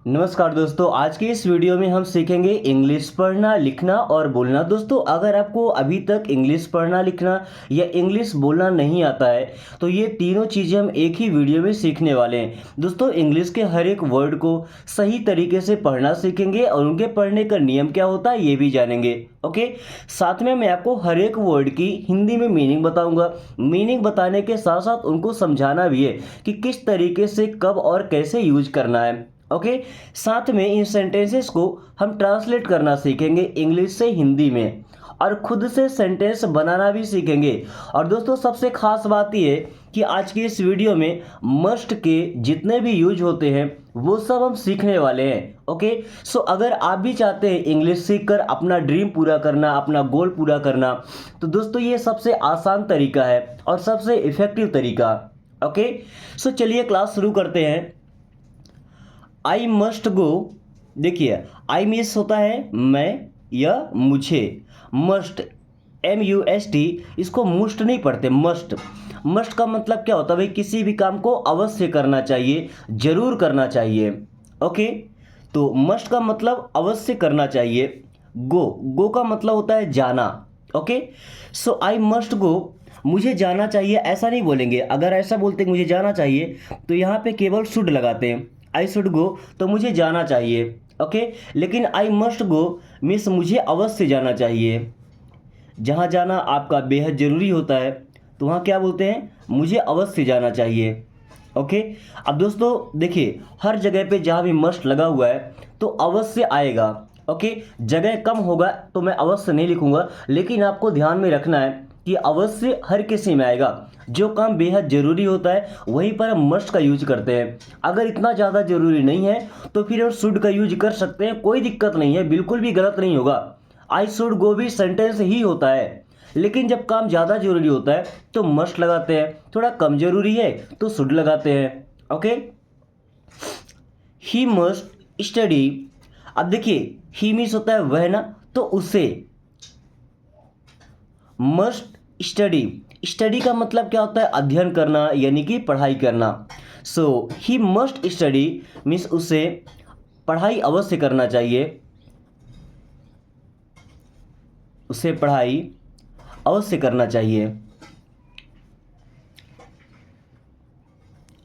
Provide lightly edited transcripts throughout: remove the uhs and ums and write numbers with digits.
नमस्कार दोस्तों, आज की इस वीडियो में हम सीखेंगे इंग्लिश पढ़ना, लिखना और बोलना। दोस्तों, अगर आपको अभी तक इंग्लिश पढ़ना, लिखना या इंग्लिश बोलना नहीं आता है तो ये तीनों चीज़ें हम एक ही वीडियो में सीखने वाले हैं। दोस्तों, इंग्लिश के हर एक वर्ड को सही तरीके से पढ़ना सीखेंगे और उनके पढ़ने का नियम क्या होता है ये भी जानेंगे। ओके, साथ में मैं आपको हर एक वर्ड की हिंदी में मीनिंग बताऊंगा। मीनिंग बताने के साथ साथ उनको समझाना भी है कि किस तरीके से कब और कैसे यूज करना है। ओके, साथ में इन सेंटेंसेस को हम ट्रांसलेट करना सीखेंगे इंग्लिश से हिंदी में और खुद से सेंटेंस बनाना भी सीखेंगे। और दोस्तों, सबसे खास बात यह है कि आज की इस वीडियो में मस्ट के जितने भी यूज होते हैं वो सब हम सीखने वाले हैं। ओके, सो अगर आप भी चाहते हैं इंग्लिश सीखकर अपना ड्रीम पूरा करना, अपना गोल पूरा करना, तो दोस्तों ये सबसे आसान तरीका है और सबसे इफेक्टिव तरीका। ओके, सो चलिए क्लास शुरू करते हैं। I must go. देखिए, आई मिस होता है मैं या मुझे। मस्ट, MUST, इसको मुस्ट नहीं पढ़ते, मस्ट। मस्ट का मतलब क्या होता है भाई? किसी भी काम को अवश्य करना चाहिए, जरूर करना चाहिए। ओके, तो मस्ट का मतलब अवश्य करना चाहिए। गो, गो का मतलब होता है जाना। Okay, so I must go, मुझे जाना चाहिए, ऐसा नहीं बोलेंगे। अगर ऐसा बोलते मुझे जाना चाहिए तो यहाँ पे केवल शुड लगाते हैं। आई शुड गो तो मुझे जाना चाहिए। ओके, लेकिन आई मस्ट गो मीन्स मुझे अवश्य जाना चाहिए। जहाँ जाना आपका बेहद ज़रूरी होता है तो वहाँ क्या बोलते हैं? मुझे अवश्य जाना चाहिए। ओके, अब दोस्तों देखिए, हर जगह पे जहाँ भी मस्ट लगा हुआ है तो अवश्य आएगा। ओके, जगह कम होगा तो मैं अवश्य नहीं लिखूंगा, लेकिन आपको ध्यान में रखना है कि अवश्य हर किसी में आएगा। जो काम बेहद ज़रूरी होता है वहीं पर हम मस्ट का यूज करते हैं। अगर इतना ज़्यादा ज़रूरी नहीं है तो फिर हम शुड का यूज कर सकते हैं, कोई दिक्कत नहीं है, बिल्कुल भी गलत नहीं होगा। आई शुड गो भी सेंटेंस ही होता है, लेकिन जब काम ज़्यादा ज़रूरी होता है तो मस्ट लगाते हैं, थोड़ा कम ज़रूरी है तो शुड लगाते हैं। Okay, he must study. अब देखिए, ही मीन्स होता है वह ना, तो उसे। मस्ट स्टडी, स्टडी का मतलब क्या होता है? अध्ययन करना, यानी कि पढ़ाई करना। सो ही मस्ट स्टडी मीन्स उसे पढ़ाई अवश्य करना चाहिए, उसे पढ़ाई अवश्य करना चाहिए।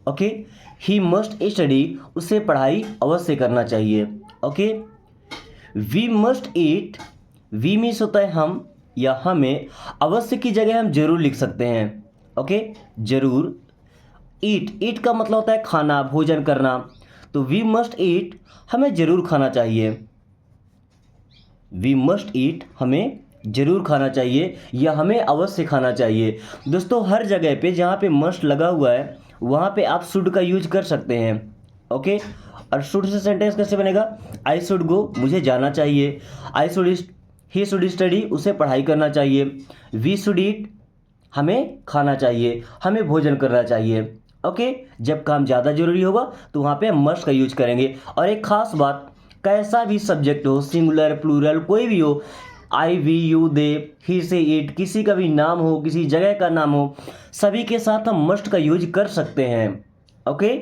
ओके, ही मस्ट स्टडी, उसे पढ़ाई अवश्य करना चाहिए। Okay, we must eat, we means होता है हम या हमें। अवश्य की जगह हम जरूर लिख सकते हैं। ओके, जरूर। ईट, ईट का मतलब होता है खाना, भोजन करना, तो वी मस्ट ईट, हमें जरूर खाना चाहिए। वी मस्ट ईट, हमें जरूर खाना चाहिए या हमें अवश्य खाना चाहिए। दोस्तों, हर जगह पे जहाँ पे मस्ट लगा हुआ है वहाँ पे आप शुड का यूज कर सकते हैं। ओके, और शुड से सेंटेंस कैसे बनेगा? आई शुड गो, मुझे जाना चाहिए। I should, he should study, उसे पढ़ाई करना चाहिए। वी शुड ईट, हमें खाना चाहिए, हमें भोजन करना चाहिए। ओके, जब काम ज़्यादा ज़रूरी होगा तो वहाँ पे मस्ट का यूज करेंगे। और एक खास बात, कैसा भी सब्जेक्ट हो, सिंगुलर, प्लूरल, कोई भी हो, आई, वी, यू, दे, ही से इट, किसी का भी नाम हो, किसी जगह का नाम हो, सभी के साथ हम मस्ट का यूज कर सकते हैं। Okay,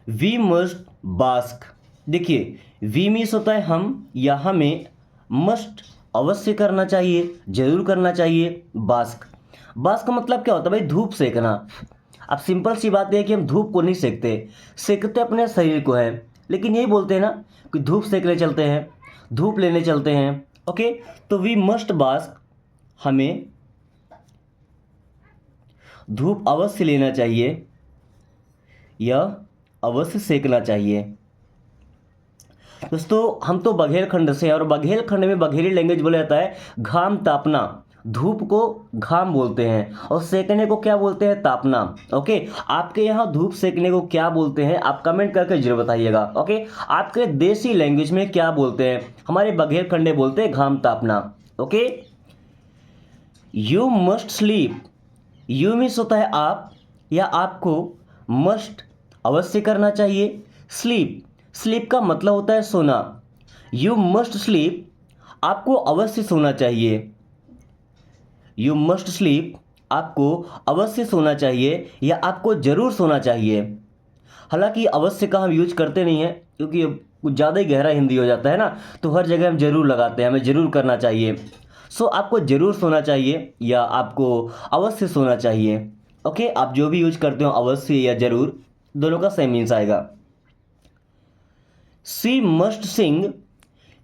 we must bask. देखिए, वी मीन्स होता है हम या हमें, मस्ट अवश्य करना चाहिए, जरूर करना चाहिए। बास्क, बास्क का मतलब क्या होता है भाई? धूप सेकना। अब सिंपल सी बात है कि हम धूप को नहीं सेकते, सेकते अपने शरीर को है, लेकिन यही बोलते हैं ना कि धूप सेकने चलते हैं, धूप लेने चलते हैं। ओके, तो वी मस्ट बास्क, हमें धूप अवश्य लेना चाहिए या अवश्य सेकना चाहिए। दोस्तों, हम तो बघेलखंड से हैं और बघेलखंड में बघेली लैंग्वेज बोला जाता है घाम तापना। धूप को घाम बोलते हैं और सेकने को क्या बोलते हैं? तापना। ओके, आपके यहाँ धूप सेकने को क्या बोलते हैं? आप कमेंट करके जरूर बताइएगा। ओके, आपके देसी लैंग्वेज में क्या बोलते हैं? हमारे बघेलखंड में बोलते हैं घाम तापना। Okay, you must sleep, you means होता है आप या आपको, मस्ट अवश्य करना चाहिए। स्लीप, स्लीप का मतलब होता है सोना। यू मस्ट स्लीप, आपको अवश्य सोना चाहिए। यू मस्ट स्लीप, आपको अवश्य सोना चाहिए या आपको जरूर सोना चाहिए। हालांकि अवश्य का हम यूज करते नहीं हैं क्योंकि ये कुछ ज़्यादा ही गहरा हिंदी हो जाता है ना, तो हर जगह हम जरूर लगाते हैं, हमें जरूर करना चाहिए। सो आपको जरूर सोना चाहिए या आपको अवश्य सोना चाहिए। ओके, आप जो भी यूज करते हो अवश्य या जरूर, दोनों का सेम मीन्स आएगा। सी मस्ट सिंग,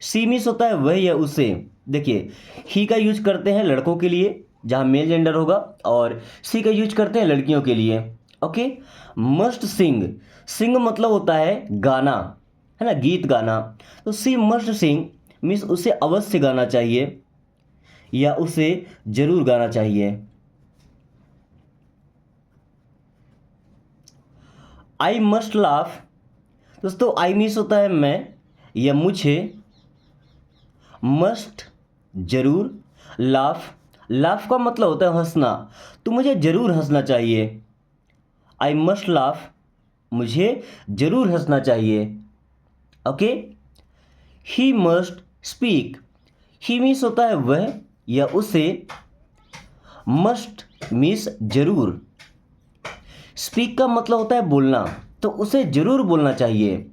सी मीन्स होता है वह या उसे। देखिए, ही का यूज करते हैं लड़कों के लिए जहां मेल जेंडर होगा, और सी का यूज करते हैं लड़कियों के लिए। ओके, मस्ट सिंग, सिंग मतलब होता है गाना, है ना, गीत गाना। तो सी मस्ट सिंग मीन्स उसे अवश्य गाना चाहिए या उसे जरूर गाना चाहिए। आई मस्ट लाफ, दोस्तों आई मीन्स होता है मैं या मुझे, मस्ट जरूर, लाफ, लाफ का मतलब होता है हंसना, तो मुझे जरूर हंसना चाहिए। आई मस्ट लाफ, मुझे जरूर हंसना चाहिए। Okay, he must speak, he means होता है वह या उसे, मस्ट मीन्स जरूर, स्पीक का मतलब होता है बोलना, तो उसे जरूर बोलना चाहिए।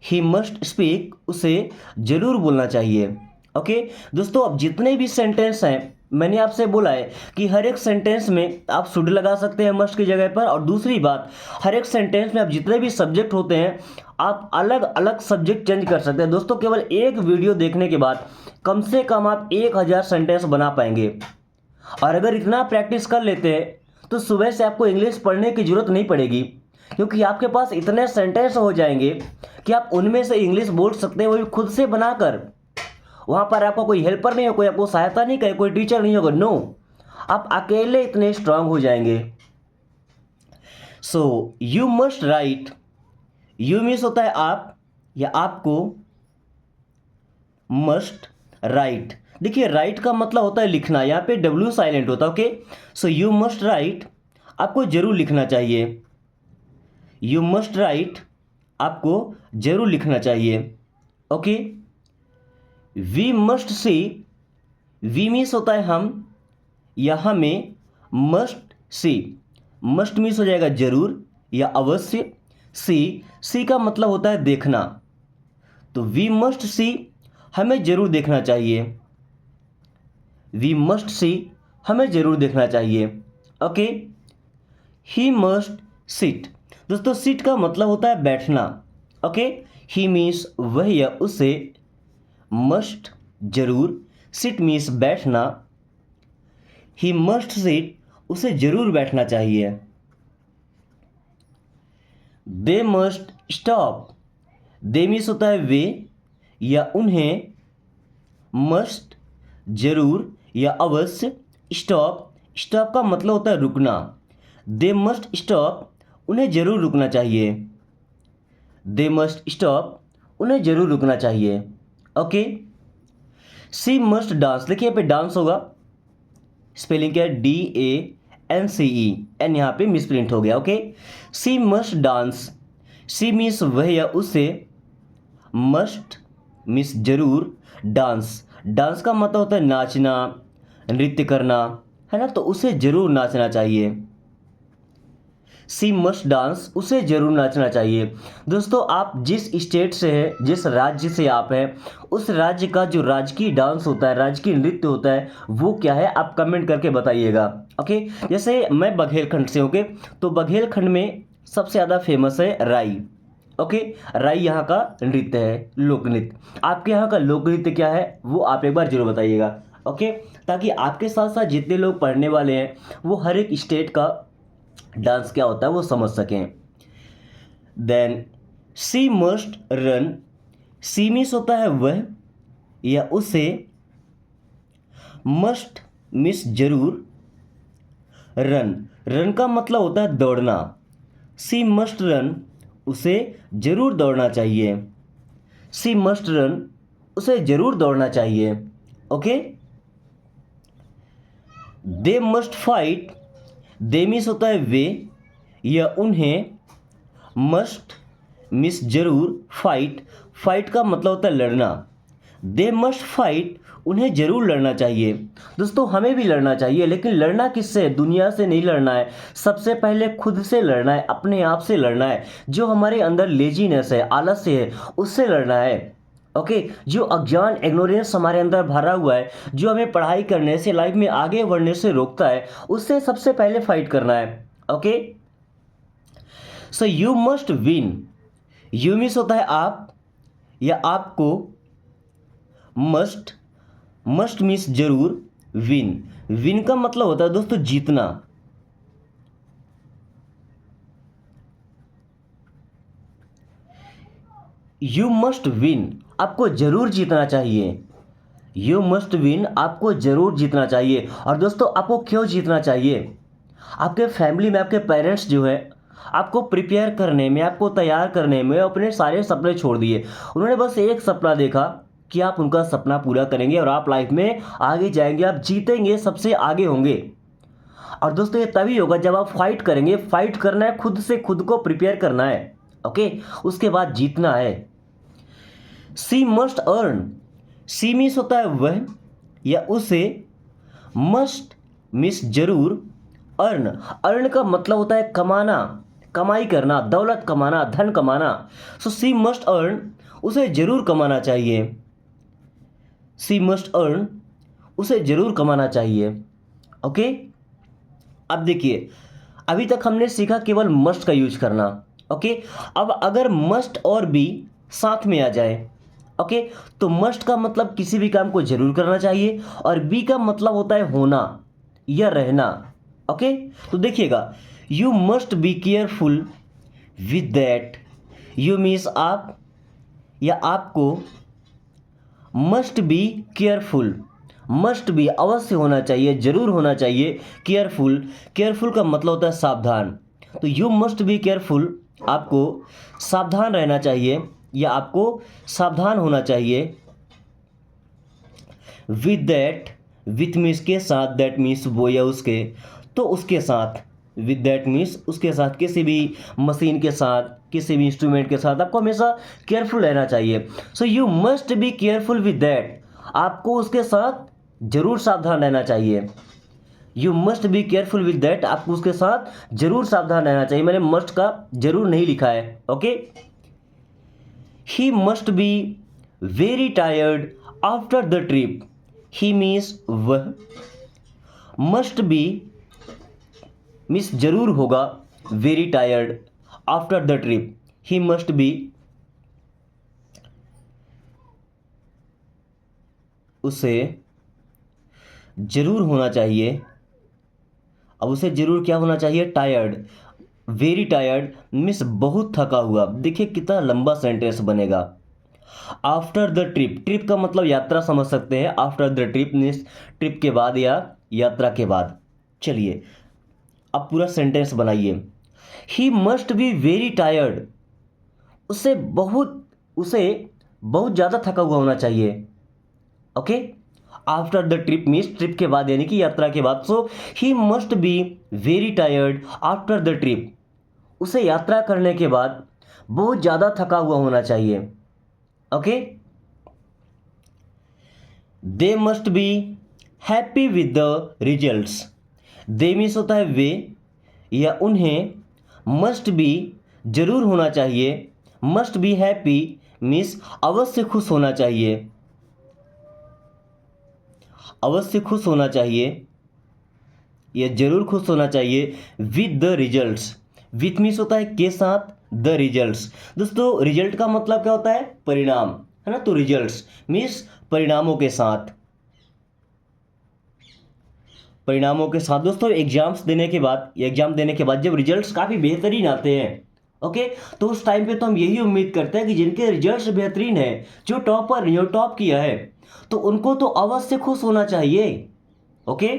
ही मस्ट स्पीक, उसे जरूर बोलना चाहिए। ओके दोस्तों, अब जितने भी सेंटेंस हैं मैंने आपसे बोला है कि हर एक सेंटेंस में आप शुड लगा सकते हैं मस्ट की जगह पर, और दूसरी बात, हर एक सेंटेंस में आप जितने भी सब्जेक्ट होते हैं आप अलग अलग सब्जेक्ट चेंज कर सकते हैं। दोस्तों, केवल एक वीडियो देखने के बाद कम से कम आप 1000 सेंटेंस बना पाएंगे, और अगर इतना प्रैक्टिस कर लेते हैं तो सुबह से आपको इंग्लिश पढ़ने की जरूरत नहीं पड़ेगी, क्योंकि आपके पास इतने सेंटेंस हो जाएंगे कि आप उनमें से इंग्लिश बोल सकते हैं, वो भी खुद से बनाकर। वहाँ पर आपका कोई हेल्पर नहीं हो, कोई आपको सहायता नहीं करे, कोई टीचर नहीं होगा, नो, आप अकेले इतने स्ट्रांग हो जाएंगे। सो you must write, you means होता है आप या आपको, मस्ट राइट, देखिए राइट का मतलब होता है लिखना, यहाँ पे डब्ल्यू साइलेंट होता है। Okay, so you must write, आपको जरूर लिखना चाहिए। यू मस्ट राइट, आपको जरूर लिखना चाहिए। Okay, we must see, we means होता है हम या हमें, मस्ट सी, मस्ट मीन्स हो जाएगा जरूर या अवश्य, सी, सी का मतलब होता है देखना, तो वी मस्ट सी, हमें जरूर देखना चाहिए। वी मस्ट सी, हमें जरूर देखना चाहिए। ओके, ही मस्ट सिट, दोस्तों सिट का मतलब होता है बैठना। ओके, ही मीन्स वह या उसे, मस्ट जरूर, सिट मीन्स बैठना, ही मस्ट सिट, उसे जरूर बैठना चाहिए। They must stop, they means होता है वे या उन्हें, मस्ट जरूर या अवश्य, स्टॉप, स्टॉप का मतलब होता है रुकना, दे मस्ट स्टॉप, उन्हें जरूर रुकना चाहिए। दे मस्ट स्टॉप, उन्हें जरूर रुकना चाहिए। ओके, सी मस्ट डांस, देखिए यहाँ पे डांस होगा, स्पेलिंग क्या है, DANCE, एन यहाँ पे मिसप्रिंट हो गया। ओके, सी मस्ट डांस, सी मीन्स वह या उसे, मस्ट मीन्स जरूर, डांस, डांस का मतलब होता है नाचना, नृत्य करना, है ना, तो उसे जरूर नाचना चाहिए। सी मस्ट डांस, उसे जरूर नाचना चाहिए। दोस्तों, आप जिस स्टेट से हैं, जिस राज्य से आप हैं, उस राज्य का जो राजकीय डांस होता है, राजकीय नृत्य होता है, वो क्या है आप कमेंट करके बताइएगा। ओके, जैसे मैं बघेलखंड से, ओके, तो बघेलखंड में सबसे ज़्यादा फेमस है राई। ओके, राई यहाँ का नृत्य है, लोक नृत्य। आपके यहाँ का लोक नृत्य क्या है वो आप एक बार जरूर बताइएगा। ओके, ताकि आपके साथ साथ जितने लोग पढ़ने वाले हैं वो हर एक स्टेट का डांस क्या होता है वो समझ सकें। देन सी मस्ट रन, सी मीन्स होता है वह या उसे, मस्ट मीन्स जरूर, रन, रन का मतलब होता है दौड़ना, सी मस्ट रन, उसे जरूर दौड़ना चाहिए। सी मस्ट रन, उसे जरूर दौड़ना चाहिए। Okay, they must fight, they means होता है वे या उन्हें, मस्ट मीन्स जरूर, फाइट, फाइट का मतलब होता है लड़ना, दे मस्ट फाइट, उन्हें जरूर लड़ना चाहिए। दोस्तों हमें भी लड़ना चाहिए, लेकिन लड़ना किससे? दुनिया से नहीं लड़ना है, सबसे पहले खुद से लड़ना है, अपने आप से लड़ना है। जो हमारे अंदर लेजीनेस है, आलस्य है, उससे लड़ना है। ओके जो अज्ञान इग्नोरेंस हमारे अंदर भरा हुआ है, जो हमें पढ़ाई करने से, लाइफ में आगे बढ़ने से रोकता है, उससे सबसे पहले फाइट करना है। Okay so you must win. You means होता है आप या आपको, मस्ट, मस्ट मीन्स जरूर, विन, विन का मतलब होता है दोस्तों जीतना। यू मस्ट विन, आपको जरूर जीतना चाहिए। यू मस्ट विन, आपको जरूर जीतना चाहिए। और दोस्तों आपको क्यों जीतना चाहिए? आपके फैमिली में आपके पेरेंट्स जो है आपको प्रिपेयर करने में, आपको तैयार करने में अपने सारे सपने छोड़ दिए। उन्होंने बस एक सपना देखा कि आप उनका सपना पूरा करेंगे और आप लाइफ में आगे जाएंगे, आप जीतेंगे, सबसे आगे होंगे। और दोस्तों ये तभी होगा जब आप फाइट करेंगे। फाइट करना है, खुद से खुद को प्रिपेयर करना है। ओके उसके बाद जीतना है। सी मस्ट अर्न, सी मीन्स होता है वह या उसे, मस्ट मीन्स जरूर, अर्न, अर्न का मतलब होता है कमाना, कमाई करना, दौलत कमाना, धन कमाना। सो सी मस्ट अर्न, उसे जरूर कमाना चाहिए। सी मस्ट अर्न, उसे जरूर कमाना चाहिए। ओके अब देखिए, अभी तक हमने सीखा केवल मस्ट का यूज करना। ओके अब अगर मस्ट और बी साथ में आ जाए, ओके तो मस्ट का मतलब किसी भी काम को जरूर करना चाहिए, और बी का मतलब होता है होना या रहना। ओके तो देखिएगा, you must be careful with that. You means आप या आपको, must be careful, must be अवश्य होना चाहिए, जरूर होना चाहिए, केयरफुल, केयरफुल का मतलब होता है सावधान। तो यू मस्ट बी केयरफुल, आपको सावधान रहना चाहिए या आपको सावधान होना चाहिए। विद दैट, विथ मीन्स के साथ, दैट मीन्स वो या उसके, तो उसके साथ, विद दैट मीन्स उसके साथ, किसी भी मशीन के साथ, किसी भी इंस्ट्रूमेंट के साथ आपको हमेशा केयरफुल रहना चाहिए। सो you must be careful with that, आपको उसके साथ जरूर सावधान रहना चाहिए। You must be careful with that, आपको उसके साथ जरूर सावधान रहना चाहिए। मैंने मस्ट का जरूर नहीं लिखा है। Okay he must be very tired after the trip. He means वह, मस्ट बी मीन्स जरूर होगा, very tired after the trip, he must B, उसे जरूर होना चाहिए। अब उसे जरूर क्या होना चाहिए? टायर्ड, वेरी टायर्ड मीन्स बहुत थका हुआ। देखिए कितना लंबा सेंटेंस बनेगा। आफ्टर द ट्रिप, ट्रिप का मतलब यात्रा समझ सकते हैं। After the trip means trip के बाद या यात्रा के बाद। चलिए अब पूरा सेंटेंस बनाइए। He must be very tired, उसे बहुत ज़्यादा थका हुआ होना चाहिए। Okay after the trip means trip के बाद, यानी कि यात्रा के बाद। So he must be very tired after the trip, उसे यात्रा करने के बाद बहुत ज़्यादा थका हुआ होना चाहिए। Okay they must be happy with the results. They means होता है वे या उन्हें, मस्ट बी जरूर होना चाहिए, मस्ट बी हैप्पी मीन्स अवश्य खुश होना चाहिए, अवश्य खुश होना चाहिए या जरूर खुश होना चाहिए। With the results, with means होता है के साथ, द रिजल्ट्स। दोस्तों रिजल्ट का मतलब क्या होता है? परिणाम, है ना। तो रिजल्ट्स मीन्स परिणामों के साथ, परिणामों के साथ। दोस्तों एग्जाम्स देने के बाद या एग्जाम देने के बाद जब रिजल्ट्स काफ़ी बेहतरीन आते हैं, ओके तो उस टाइम पे तो हम यही उम्मीद करते हैं कि जिनके रिजल्ट्स बेहतरीन है, जो टॉपर, जो टॉप किया है, तो उनको तो अवश्य खुश होना चाहिए। Okay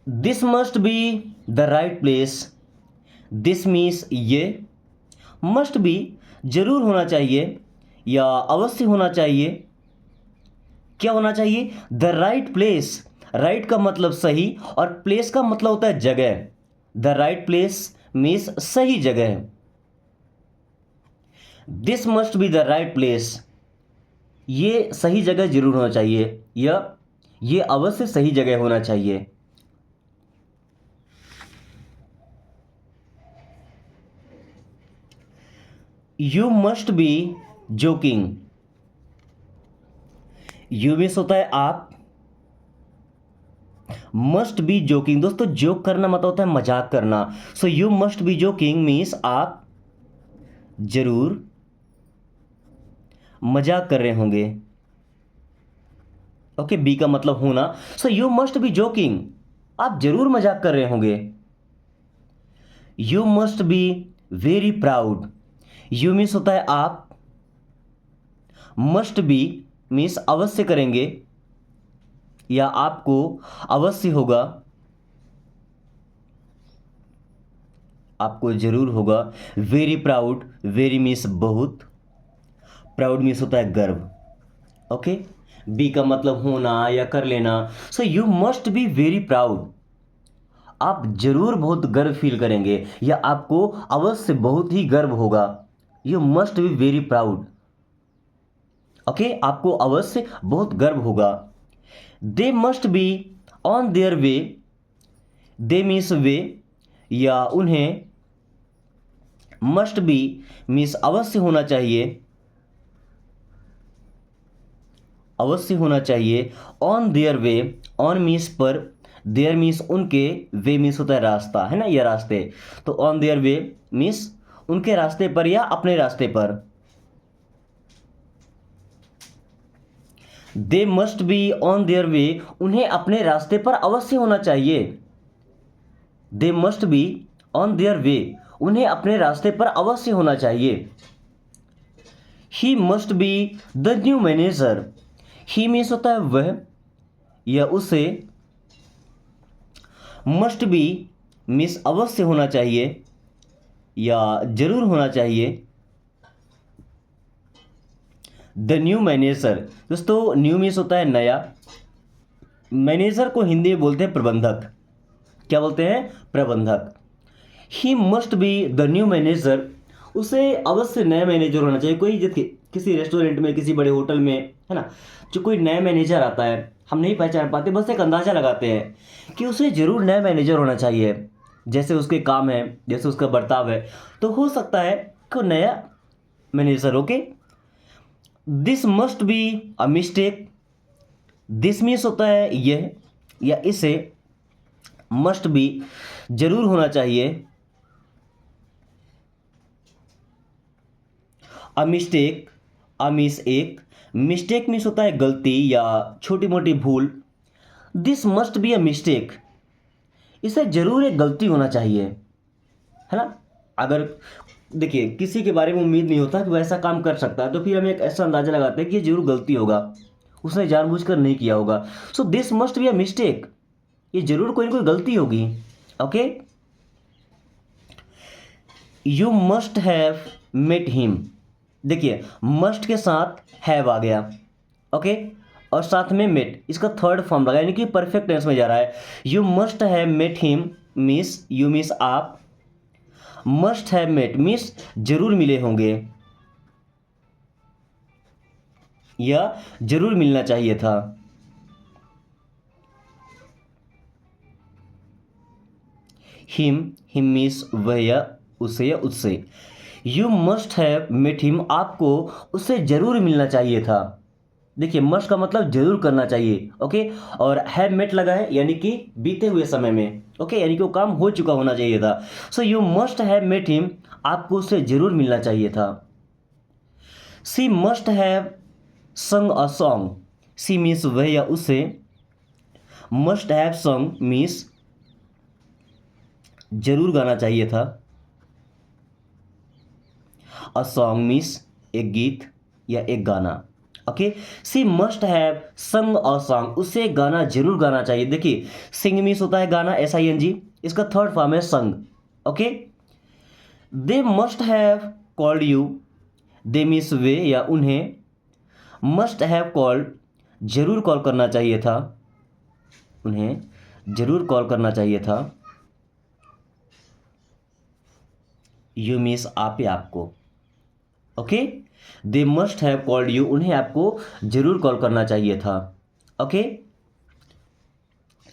this must be the right place. This means ये, मस्ट बी जरूर होना चाहिए या अवश्य होना चाहिए। क्या होना चाहिए? द राइट प्लेस, राइट का मतलब सही और प्लेस का मतलब होता है जगह। द राइट प्लेस मीन्स सही जगह। This must be the right place, ये सही जगह जरूर होना चाहिए, या ये अवश्य सही जगह होना चाहिए। You must B joking. You means होता है आप, मस्ट बी जोकिंग, दोस्तों जोक करना मतलब होता है मजाक करना। सो you must B joking means आप जरूर मजाक कर रहे होंगे। ओके, बी का मतलब होना। सो यू मस्ट बी जोकिंग, आप जरूर मजाक कर रहे होंगे। You must be very proud. You means होता है आप, मस्ट बी मीन्स अवश्य करेंगे या आपको अवश्य होगा, आपको जरूर होगा। वेरी प्राउड, वेरी मीन्स बहुत, प्राउड मीन्स होता है गर्व। ओके, बी का मतलब होना या कर लेना। सो you must be very proud, आप जरूर बहुत गर्व फील करेंगे या आपको अवश्य बहुत ही गर्व होगा। You must be very proud. Okay, आपको अवश्य बहुत गर्व होगा। They must be on their way. They means वे या उन्हें, मस्ट बी मीन्स अवश्य होना चाहिए, अवश्य होना चाहिए। On their way, on means पर, देयर मीन्स उनके, वे मीन्स होता है रास्ता, है ना, या रास्ते। तो ऑन देयर वे मीन्स उनके रास्ते पर या अपने रास्ते पर। दे मस्ट बी ऑन देयर वे, उन्हें अपने रास्ते पर अवश्य होना चाहिए। दे मस्ट बी ऑन देयर वे, उन्हें अपने रास्ते पर अवश्य होना चाहिए। ही must be the new manager. He means होता है वह या उसे, मस्ट बी मीन्स अवश्य होना चाहिए या जरूर होना चाहिए। द न्यू मैनेजर, दोस्तों न्यू मीन्स होता है नया, मैनेजर को हिंदी में बोलते हैं प्रबंधक। क्या बोलते हैं? प्रबंधक। ही must be the new manager, उसे अवश्य नया मैनेजर होना चाहिए। कोई किसी रेस्टोरेंट में, किसी बड़े होटल में, है ना, जो कोई नया मैनेजर आता है, हम नहीं पहचान पाते, बस एक अंदाजा लगाते हैं कि उसे जरूर नया मैनेजर होना चाहिए। जैसे उसके काम है, जैसे उसका बर्ताव है, तो हो सकता है कि वो नया manager. Okay, this must be a mistake. This means होता है यह या इसे, मस्ट बी जरूर होना चाहिए, अ मिस्टेक, अ मीन्स एक, मिस्टेक मीन्स होता है गलती या छोटी मोटी भूल। This must be a mistake, इसे जरूर एक गलती होना चाहिए, है ना। अगर देखिए किसी के बारे में उम्मीद नहीं होता कि वह ऐसा काम कर सकता है, तो फिर हम एक ऐसा अंदाजा लगाते हैं कि ये जरूर गलती होगा, उसने जानबूझकर नहीं किया होगा। So this must be a mistake, ये जरूर कोई ना कोई गलती होगी। Okay, you must have met him. देखिए मस्ट के साथ हैव आ गया, ओके, और साथ में मेट, इसका थर्ड फॉर्म लगा, यानी कि परफेक्ट टेंस में जा रहा है। You must have met him means, you means आप, मस्ट हैव मेट मीन्स जरूर मिले होंगे या जरूर मिलना चाहिए था। हिम, हिम मीन्स वह या उसे या उससे। You must have met him, आपको उससे जरूर मिलना चाहिए था। देखिए मस्ट का मतलब जरूर करना चाहिए, ओके, और हैव मेट लगा है यानी कि बीते हुए समय में, ओके, यानी कि वो काम हो चुका होना चाहिए था। So you must have met him, आपको उससे जरूर मिलना चाहिए था। सी मस्ट हैव संग अ सॉन्ग। सी मीन्स वह या उसे, मस्ट हैव सॉन्ग मीन्स जरूर गाना चाहिए था, अ सॉन्ग मीन्स एक गीत या एक गाना। ओके, सी मस्ट हैव संग अ सॉन्ग, उसे एक गाना जरूर गाना चाहिए। देखिए सिंग मीन्स होता है गाना, SING, इसका थर्ड फॉर्म है sung. Okay, they must have called you. They means वे या उन्हें, मस्ट हैव कॉल्ड जरूर कॉल करना चाहिए था, उन्हें जरूर कॉल करना चाहिए था। यू मीन्स आप या आपको। Okay, they must have called you, उन्हें आपको जरूर कॉल करना चाहिए था। ओके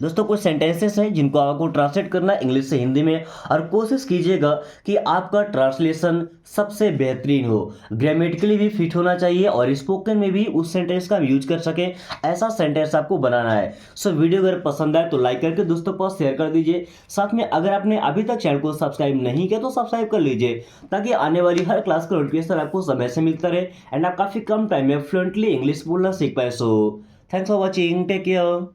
दोस्तों, कुछ सेंटेंसेस हैं जिनको आपको ट्रांसलेट करना इंग्लिश से हिंदी में, और कोशिश कीजिएगा कि आपका ट्रांसलेशन सबसे बेहतरीन हो, ग्रामेटिकली भी फिट होना चाहिए और स्पोकन में भी उस सेंटेंस का यूज कर सके, ऐसा सेंटेंस आपको बनाना है। सो वीडियो अगर पसंद आए तो लाइक करके दोस्तों पास शेयर कर दीजिए। साथ में अगर आपने अभी तक चैनल को सब्सक्राइब नहीं किया तो सब्सक्राइब कर लीजिए, ताकि आने वाली हर क्लास का नोटिफिकेशन आपको समय से मिलता रहे एंड आप काफ़ी कम टाइम में फ्लुएंटली इंग्लिश बोलना सीख पाए। So thanks for watching, take care.